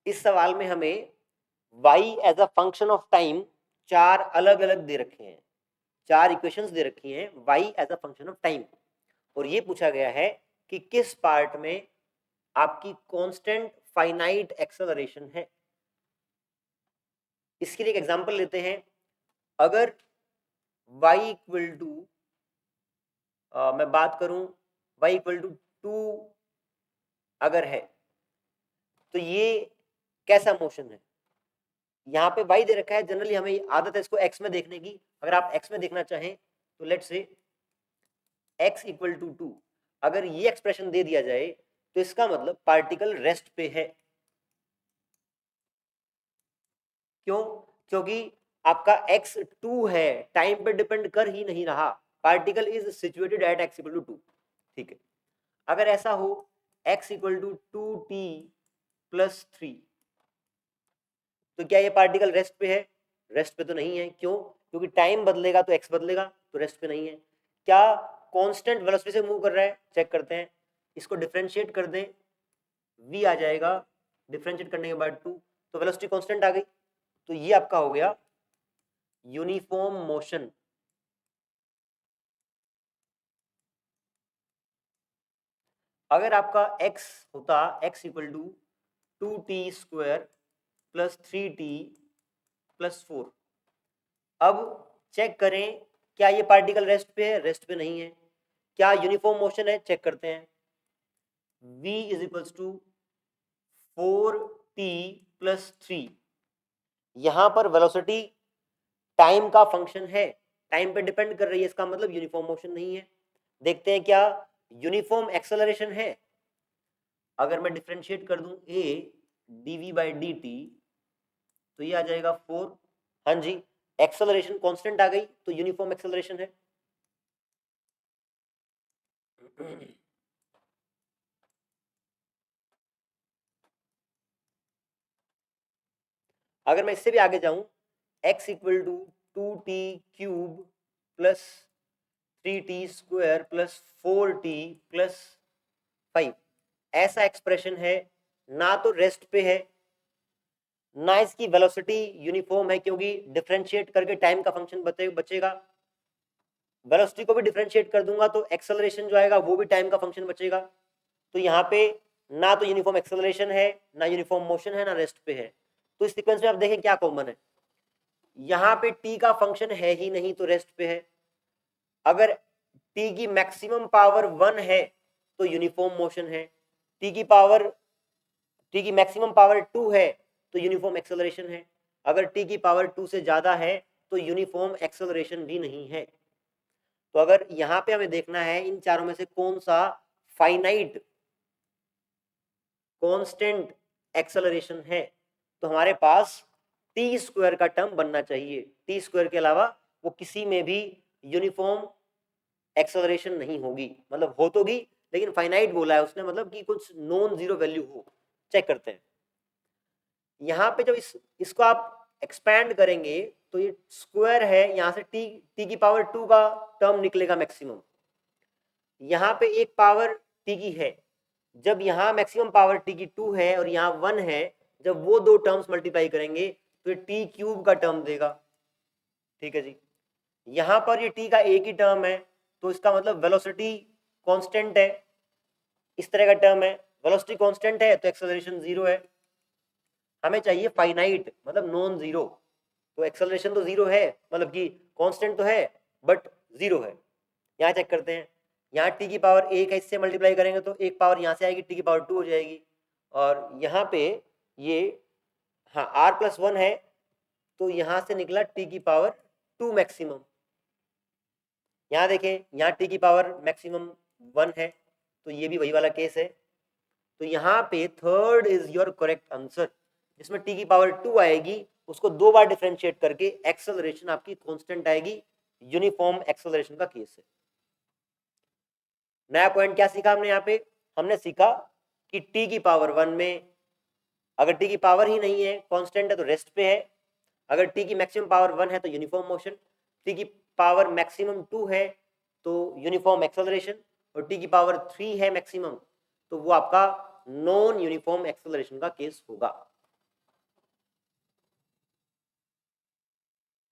इस सवाल में हमें y as a function of time 4 अलग अलग दे रखे हैं, 4 इक्वेशंस दे रखी हैं y as a function of time, और ये पूछा गया है कि किस पार्ट में आपकी कांस्टेंट फाइनाइट एक्सेलरेशन है। इसके लिए एक एग्जांपल लेते हैं। अगर y इक्वल टू मैं बात करूं y इक्वल टू 2 अगर है तो ये कैसा मोशन है। यहाँ पे y दे रखा है, जनरली हमें आदत है इसको x में देखने की। अगर आप x में देखना चाहें तो let's say x equal to 2, अगर ये एक्सप्रेशन दे दिया जाए तो इसका मतलब पार्टिकल रेस्ट पे है। क्यों? क्योंकि आपका x 2 है, टाइम पे डिपेंड कर ही नहीं रहा, particle is situated at x equal to 2। ठीक है, अगर ऐसा हो x equal to 2t plus 3, तो क्या ये पार्टिकल रेस्ट पे है? रेस्ट पे तो नहीं है। क्यों? क्योंकि टाइम बदलेगा तो x बदलेगा, तो रेस्ट पे नहीं है। क्या कांस्टेंट वेलोसिटी से मूव कर रहा है? चेक करते हैं, इसको डिफरेंशिएट कर दें, v आ जाएगा, डिफरेंशिएट करने के बाद 2, तो वेलोसिटी कांस्टेंट आ गई। तो ये आपका हो गया यूनिफॉर्म मोशन। अगर आपका x होता x equal to 2t square plus 3t plus 4, अब चेक करें क्या ये पार्टिकल रेस्ट पे है? रेस्ट पे नहीं है। क्या यूनिफॉर्म मोशन है? चेक करते हैं, v is equals to 4t plus 3। यहां पर वेलोसिटी टाइम का फंक्शन है, टाइम पे डिपेंड कर रही है, इसका मतलब यूनिफॉर्म मोशन नहीं है। देखते हैं क्या यूनिफॉर्म एक्सेलरेशन है। अगर मैं डिफरेंशिएट कर दूं a dv बाई dt तो ये आ जाएगा 4। हाँ जी, एक्सेलरेशन कांस्टेंट आ गई तो यूनिफॉर्म एक्सेलरेशन है। अगर मैं इससे भी आगे जाऊं x equal to 2t cube plus 3t square plus 4t plus 5, ऐसा एक्सप्रेशन है, ना तो रेस्ट पे है ना इसकी वेलोसिटी यूनिफॉर्म है, क्योंकि डिफरेंशिएट करके टाइम का फंक्शन बचेगा। वेलोसिटी को भी डिफरेंशिएट कर दूंगा तो एक्सेलरेशन जो आएगा वो भी टाइम का फंक्शन बचेगा। तो यहाँ पे ना तो यूनिफॉर्म एक्सेलरेशन है, ना यूनिफॉर्म मोशन है, ना रेस्ट पे है। तो इस सीक्वेंस में आप देखें क्या कॉमन है, यहाँ पे टी का फंक्शन है ही नहीं तो रेस्ट पे है। अगर टी की मैक्सिमम पावर 1 है तो यूनिफॉर्म मोशन है, टी की मैक्सिमम पावर 2 है तो यूनिफॉर्म एक्सेलरेशन है, अगर टी की पावर 2 से ज्यादा है तो यूनिफॉर्म एक्सेलरेशन भी नहीं है। तो अगर यहां पे हमें देखना है इन चारों में से कौन सा फाइनाइट कांस्टेंट एक्सेलरेशन है, तो हमारे पास टी स्क्वायर का टर्म बनना चाहिए। टी स्क्वायर के अलावा वो किसी में भी यूनिफॉर्म एक्सेलरेशन नहीं होगी, मतलब हो तो गी लेकिन फाइनाइट बोला है उसने, मतलब कि कुछ नॉन जीरो वैल्यू हो। चेक करते हैं, यहाँ पे जब इसको आप एक्सपैंड करेंगे तो ये स्क्वायर है, यहाँ से टी की पावर 2 का टर्म निकलेगा मैक्सिमम, यहाँ पे एक पावर टी की है, जब यहाँ मैक्सिमम पावर टी की 2 है और यहाँ 1 है, जब वो दो टर्म्स मल्टीप्लाई करेंगे तो ये टी क्यूब का टर्म देगा। ठीक है जी, यहाँ पर ये टी का एक ही टर्म है तो इसका मतलब वेलोसिटी कांस्टेंट है, इस तरह का टर्म है, वेलोसिटी कांस्टेंट है तो एक्सेलरेशन 0 है। हमें चाहिए फाइनाइट मतलब नॉन जीरो, तो एक्सेलरेशन तो 0 है, मतलब कि कांस्टेंट तो है बट 0 है। यहाँ चेक करते हैं, यहाँ टी की पावर 1 है, इससे मल्टीप्लाई करेंगे तो एक पावर यहाँ से आएगी, टी की पावर 2 हो जाएगी, और यहाँ पे ये हाँ r+1 है तो यहाँ से निकला टी की पावर 2 मैक्सिमम। यहाँ देखें, यहाँ टी की पावर मैक्सिमम 1 है तो ये भी वही वाला केस है। तो यहाँ पे third is your correct answer, जिसमें टी की पावर 2 आएगी, उसको दो बार डिफरेंशिएट करके एक्सेलरेशन आपकी कांस्टेंट आएगी, यूनिफॉर्म एक्सेलरेशन का केस है। नया पॉइंट क्या सीखा हमने यहाँ पे? हमने सीखा कि टी की पावर 1 में अगर टी की पावर ही नहीं है, कांस्टेंट है, तो रेस्ट पे है। अगर टी की मैक्सिमम पावर 1 है तो यूनिफॉर्म मोशन, टी की पावर मैक्सिमम 2 है तो यूनिफॉर्म एक्सेलरेशन, और टी की पावर 3 है मैक्सिमम तो वो आपका नॉन यूनिफॉर्म एक्सेलरेशन का केस होगा।